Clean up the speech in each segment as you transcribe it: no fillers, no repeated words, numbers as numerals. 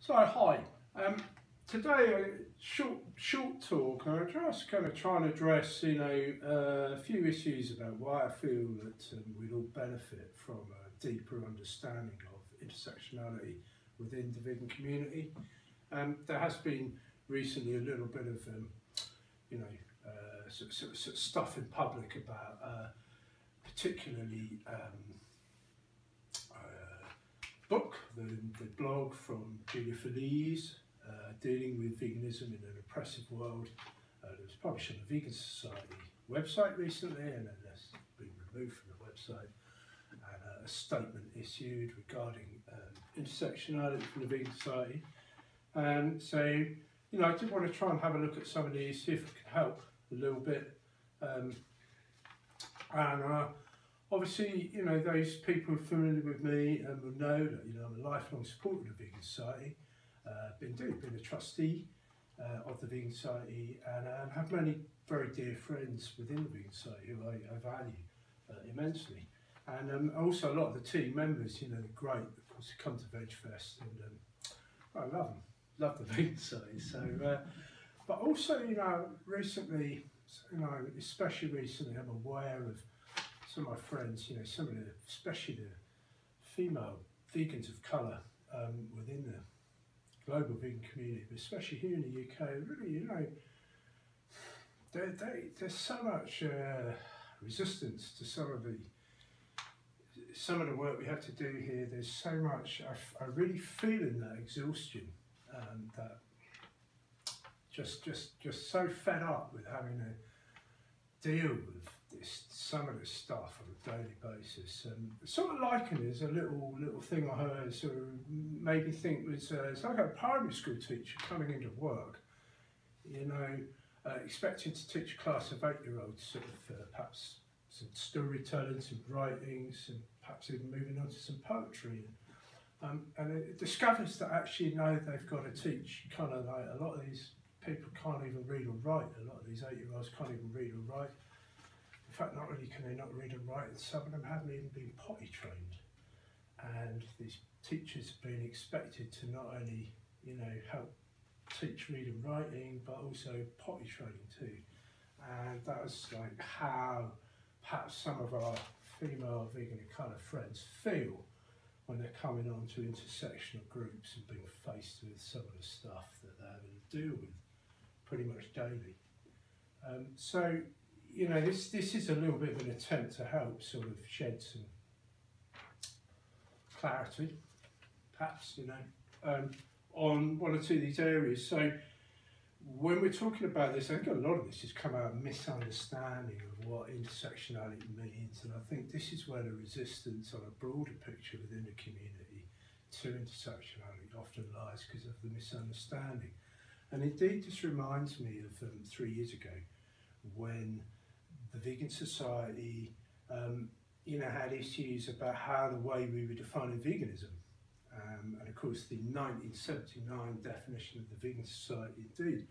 So hi, today a short talk. I'm just going to try and address, a few issues about why I feel that we'd all benefit from a deeper understanding of intersectionality within the vegan community. There has been recently a little bit of, sort of stuff in public about particularly book, the blog from Julia Feliz, dealing with veganism in an oppressive world. It was published on the Vegan Society website recently, and then that's been removed from the website. And a statement issued regarding intersectionality from the Vegan Society. So, I did want to try and have a look at some of these, see if it can help a little bit. Obviously, those people familiar with me will know that, I'm a lifelong supporter of the Vegan Society, been a trustee of the Vegan Society, and have many very dear friends within the Vegan Society who I value immensely. And also a lot of the team members, they're great, of course, they come to VegFest, and I love them, love the Vegan Society. So, but also, recently, especially recently, I'm aware of some of my friends, some of the, especially the female vegans of colour within the global vegan community, but especially here in the UK, really, there's so much resistance to some of the work we have to do here. There's so much, I really feel in that exhaustion, that just so fed up with having to deal with some of this stuff on a daily basis. Sort of likened it as a little thing I heard, sort of made me think was it's like a primary school teacher coming into work, expecting to teach a class of 8-year-olds sort of perhaps some storytelling, some writings, and perhaps even moving on to some poetry. And it discovers that actually they've got to teach kind of like a lot of these people can't even read or write. A lot of these 8-year-olds can't even read or write. In fact, not only can they not read and write, and some of them haven't even been potty trained. And these teachers are being expected to not only, help teach reading and writing, but also potty training too. And that was like how perhaps some of our female vegan and colour friends feel when they're coming on to intersectional groups and being faced with some of the stuff that they're having to deal with pretty much daily. So, this is a little bit of an attempt to help sort of shed some clarity, perhaps, on one or two of these areas. So when we're talking about this, I think a lot of this has come out of misunderstanding of what intersectionality means, and I think this is where the resistance on a broader picture within the community to intersectionality often lies, because of the misunderstanding. And indeed, this reminds me of 3 years ago, when the Vegan Society, had issues about how the way we were defining veganism. And of course, the 1979 definition of the Vegan Society, indeed,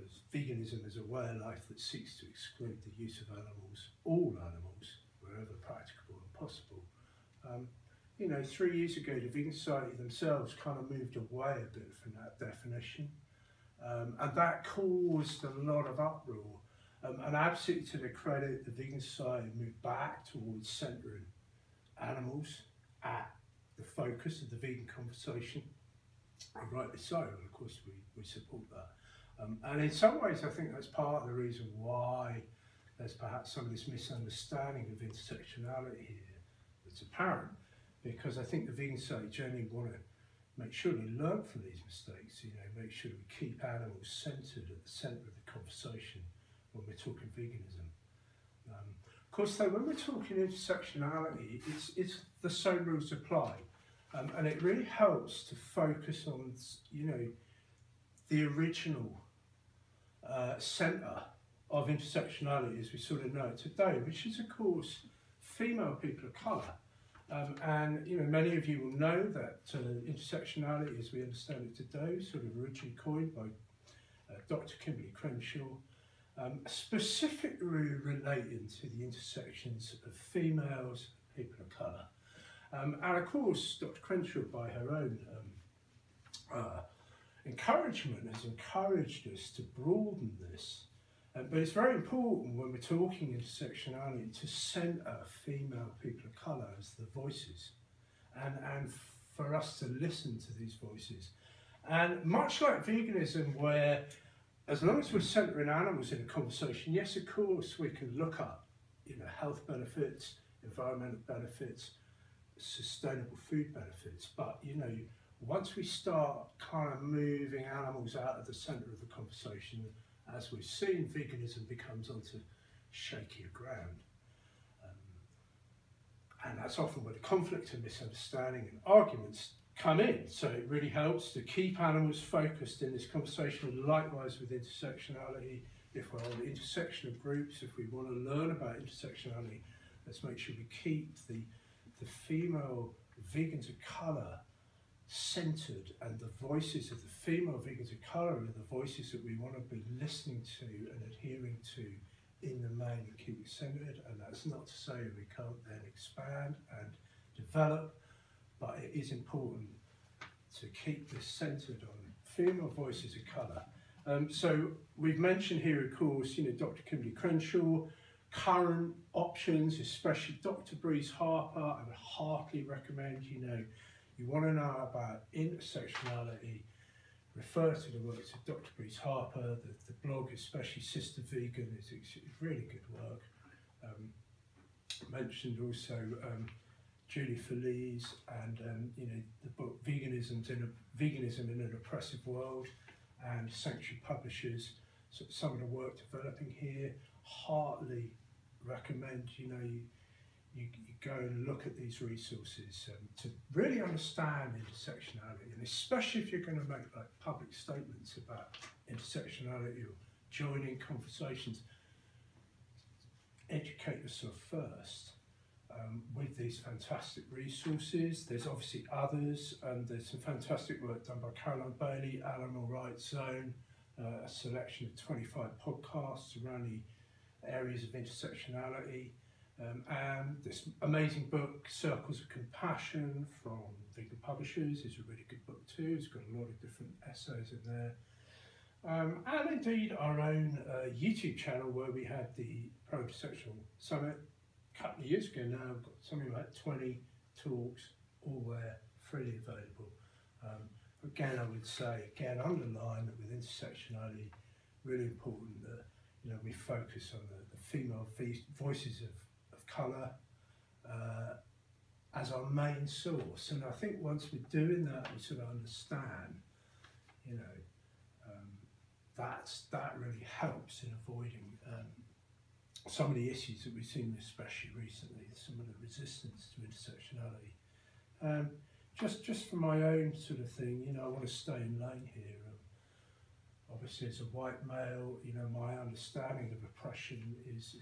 as veganism as a way of life that seeks to exclude the use of animals, all animals, wherever practicable and possible. 3 years ago, the Vegan Society themselves kind of moved away a bit from that definition. And that caused a lot of uproar. And absolutely to their credit, the Vegan Society moved back towards centering animals at the focus of the vegan conversation. And rightly so, and of course we support that. And in some ways, I think that's part of the reason why there's perhaps some of this misunderstanding of intersectionality here that's apparent, because I think the Vegan Society generally want to make sure they learn from these mistakes, make sure we keep animals centred at the centre of the conversation when we're talking veganism. Of course, though, when we're talking intersectionality, it's the same rules apply, and it really helps to focus on, the original centre of intersectionality as we sort of know it today, which is, of course, female people of colour. And many of you will know that intersectionality, as we understand it today, sort of originally coined by Dr. Kimberly Crenshaw, specifically relating to the intersections of females and people of colour. And of course, Dr. Crenshaw, by her own encouragement has encouraged us to broaden this. But it's very important when we're talking intersectionality to centre female people of colour as the voices, and for us to listen to these voices. And much like veganism, where as long as we're centering animals in a conversation, yes, of course, we can look up, health benefits, environmental benefits, sustainable food benefits. But, once we start kind of moving animals out of the centre of the conversation, as we've seen, veganism becomes onto shakier ground. And that's often where the conflict and misunderstanding and arguments come in. So it really helps to keep animals focused in this conversation. Likewise with intersectionality, if we're on intersectional groups, if we want to learn about intersectionality, let's make sure we keep the female vegans of colour centred, and the voices of the female vegans of colour are the voices that we want to be listening to and adhering to in the main, and keep it centred. And that's not to say we can't then expand and develop, but it is important to keep this centred on female voices of colour. So we've mentioned here, of course, Dr. Kimberly Crenshaw, current options, especially Dr. Breeze Harper. I would heartily recommend, you want to know about intersectionality, refer to the works of Dr. Breeze Harper, the blog, especially Sister Vegan, is really good work. Mentioned also Julie Feliz and the book Veganism in an Oppressive World, and Sanctuary Publishers. So some of the work developing here, heartily recommend you go and look at these resources to really understand intersectionality, and especially if you're going to make public statements about intersectionality or joining conversations, educate yourself first with these fantastic resources. There's obviously others, and there's some fantastic work done by Caroline Bailey, Animal Rights Zone, a selection of 25 podcasts around the areas of intersectionality. And this amazing book, Circles of Compassion, from Vegan Publishers, is a really good book too. It's got a lot of different essays in there. And indeed our own YouTube channel, where we had the Pro-Intersectional Summit a couple of years ago now. We've got something like 20 talks, all there, freely available. Again, I would say, underline that with intersectionality, really important that we focus on the female voices of colour as our main source. And I think once we're doing that, we sort of understand, that really helps in avoiding some of the issues that we've seen, especially recently, some of the resistance to intersectionality. Just for my own sort of thing, I want to stay in lane here. Obviously, as a white male, my understanding of oppression is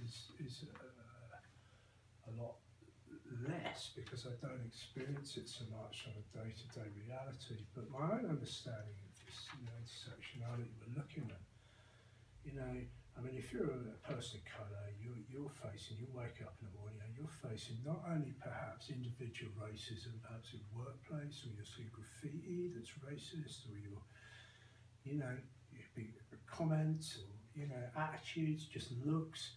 a lot less, because I don't experience it so much on a day-to-day reality. But my own understanding of this, intersectionality we're looking at, if you're a person of colour, you wake up in the morning and you're facing not only perhaps individual racism, perhaps in the workplace, or you'll see graffiti that's racist, or you'll be comments, or attitudes, just looks,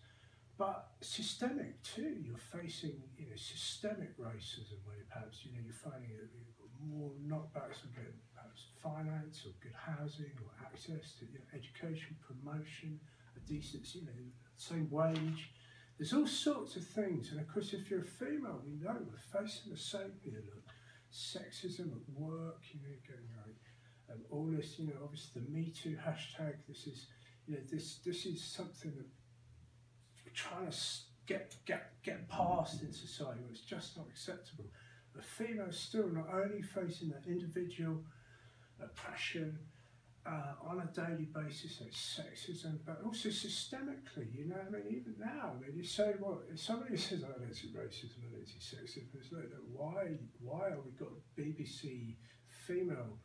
but systemic too. You're facing systemic racism, where perhaps you're finding that you've got more knockbacks on getting perhaps finance or good housing or access to education, promotion, a decent same wage. There's all sorts of things, and of course if you're a female, we know we're facing the same here. Look, sexism at work, all this, obviously the Me Too hashtag. This is, this is something that we're trying to get past in society, where it's just not acceptable. The female's still not only facing that individual oppression on a daily basis, like sexism, but also systemically. Even now, you say, well, if somebody says, "Oh, that's racism and it's sexism," it's like, why have we got BBC female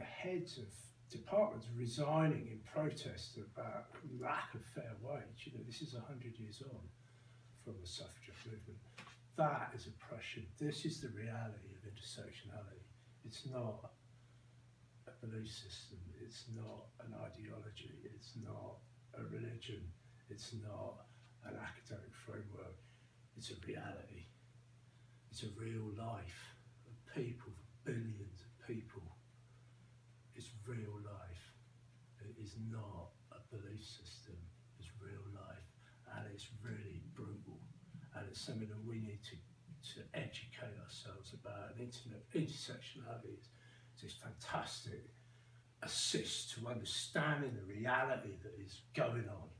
heads of departments resigning in protest about lack of fair wage? This is 100 years on from the suffragette movement. That is oppression. This is the reality of intersectionality. It's not a belief system, it's not an ideology, it's not a religion, it's not an academic framework, it's a reality. It's a real life of people, billions of people. It's real life. It is not a belief system, it's real life, and it's really brutal, and it's something that we need to educate ourselves about. And intersectionality is this fantastic assist to understanding the reality that is going on,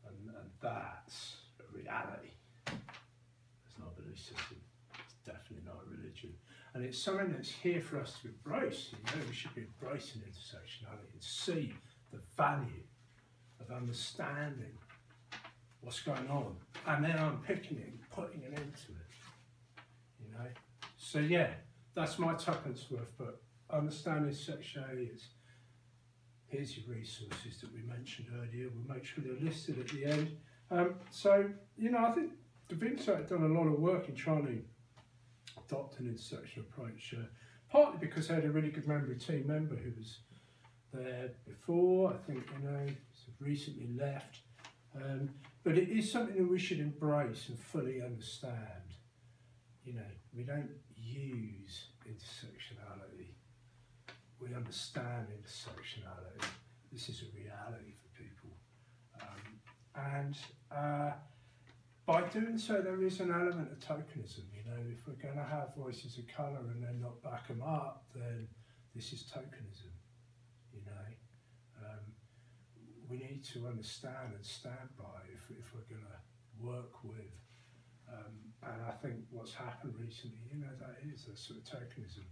and that's a reality. It's not a belief system, it's definitely not a religion, and it's something that's here for us to embrace. We should be embracing intersectionality and see the value of understanding what's going on, and then unpicking it and putting an end to it. So yeah, that's my tuppence worth. But understanding sexuality is, here's your resources that we mentioned earlier. We'll make sure they're listed at the end. So I think the Vegan Society have done a lot of work in trying to adopt an intersectional approach, partly because they had a really good team member who was there before. I think recently left. But it is something that we should embrace and fully understand. We don't use intersectionality, we understand intersectionality. This is a reality for people. And by doing so, there is an element of tokenism. If we're going to have voices of colour and then not back them up, then this is tokenism. We need to understand and stand by if we're going to work with. And I think what's happened recently, that is a sort of tokenism.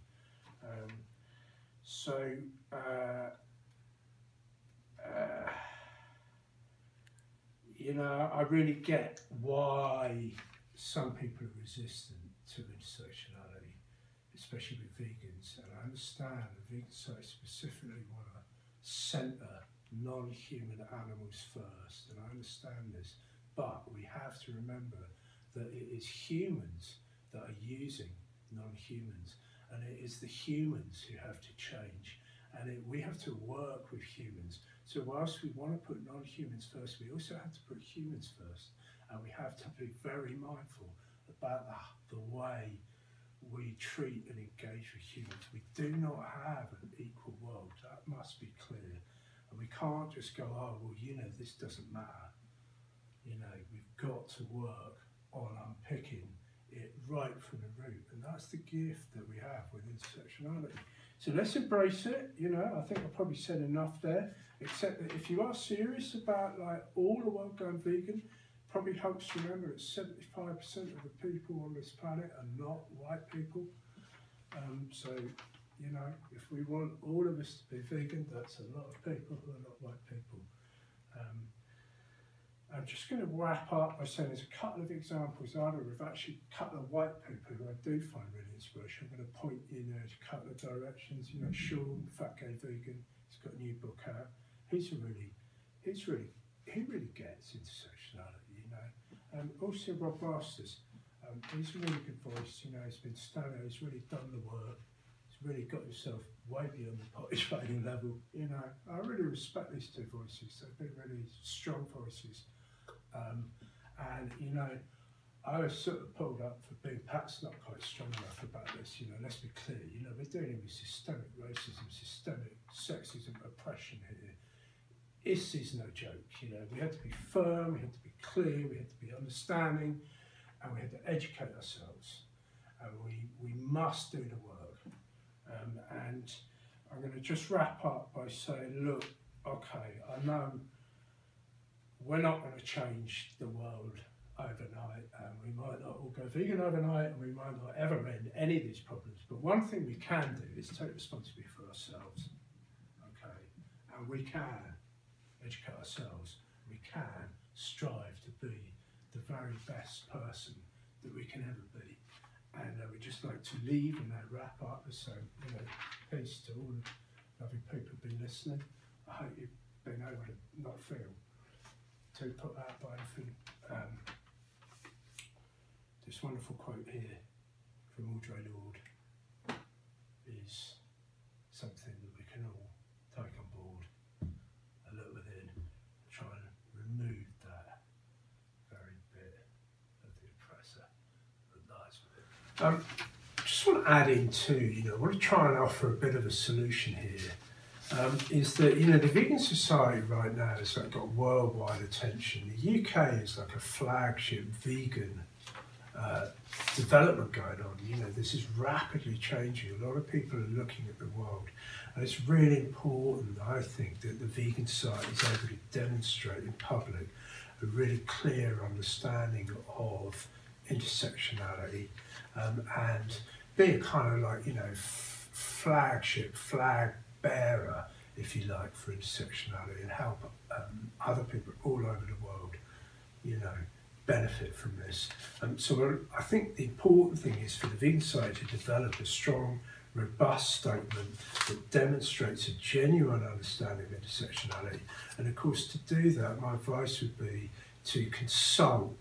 I really get why some people are resistant to intersectionality, especially with vegans. And I understand the Vegan Society specifically want to centre non-human animals first, and I understand this, but we have to remember that it is humans that are using non-humans, and it is the humans who have to change, and we have to work with humans. So whilst we want to put non-humans first, we also have to put humans first, and we have to be very mindful about the way we treat and engage with humans. We do not have an equal world, that must be clear. And we can't just go, this doesn't matter. We've got to work on unpicking it right from the root. And that's the gift that we have with intersectionality. So let's embrace it. I think I've probably said enough there, except that if you are serious about all the world going vegan, probably helps to remember that 75% of the people on this planet are not white people. If we want all of us to be vegan, that's a lot of people who are not white people. I'm just going to wrap up by saying there's a couple of examples either of actually a couple of white people who I do find really inspirational. I'm going to point you to a couple of directions. Sean, Fat Gay Vegan, he's got a new book out. He really gets intersectionality, also Rob Masters, he's a really good voice, he's been standing, he's really done the work, he's really got himself way beyond the potty training level, I really respect these two voices, they've been really strong voices, I was sort of pulled up for being perhaps not quite strong enough about this, let's be clear, we're dealing with systemic racism, systemic sexism, oppression here. This is no joke, we had to be firm, we had to be clear, we had to be understanding, and we had to educate ourselves, and we must do the work. And I'm going to just wrap up by saying, look, okay, I know we're not going to change the world overnight, and we might not all go vegan overnight, and we might not ever end any of these problems, but one thing we can do is take responsibility for ourselves, okay, and we can educate ourselves, we can strive to be the very best person that we can ever be. And we'd just like to leave and wrap up with saying, peace to all the lovely people who've been listening. I hope you've been able to not feel too put out by anything. This wonderful quote here from Audre Lorde is something that Just want to add in too, I want to try and offer a bit of a solution here. Is that, the vegan society right now has got worldwide attention. The UK is like a flagship vegan development going on. This is rapidly changing. A lot of people are looking at the world. And it's really important, I think, that the vegan society is able to demonstrate in public a really clear understanding of intersectionality and be a kind of like, flag bearer, if you like, for intersectionality and help other people all over the world, benefit from this. So I think the important thing is for the vegan society to develop a strong, robust statement that demonstrates a genuine understanding of intersectionality. And of course, to do that, my advice would be to consult,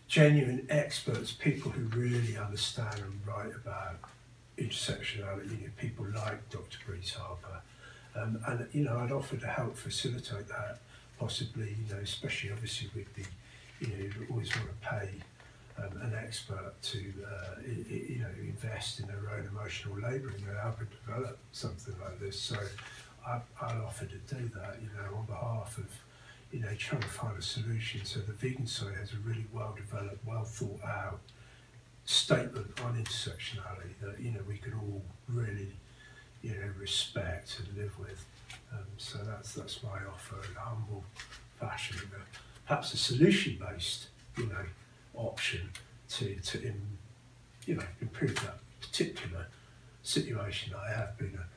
genuine experts, people who really understand and write about intersectionality, people like Dr. Breeze Harper. And I'd offer to help facilitate that, possibly, especially obviously with the, you always want to pay an expert to, invest in their own emotional labour and help develop something like this. So I'd offer to do that, on behalf of, trying to find a solution so the vegan side has a really well-developed, well-thought-out statement on intersectionality that, we can all really, respect and live with. So that's my offer in a humble fashion. Perhaps a solution-based, option to improve that particular situation. I have been a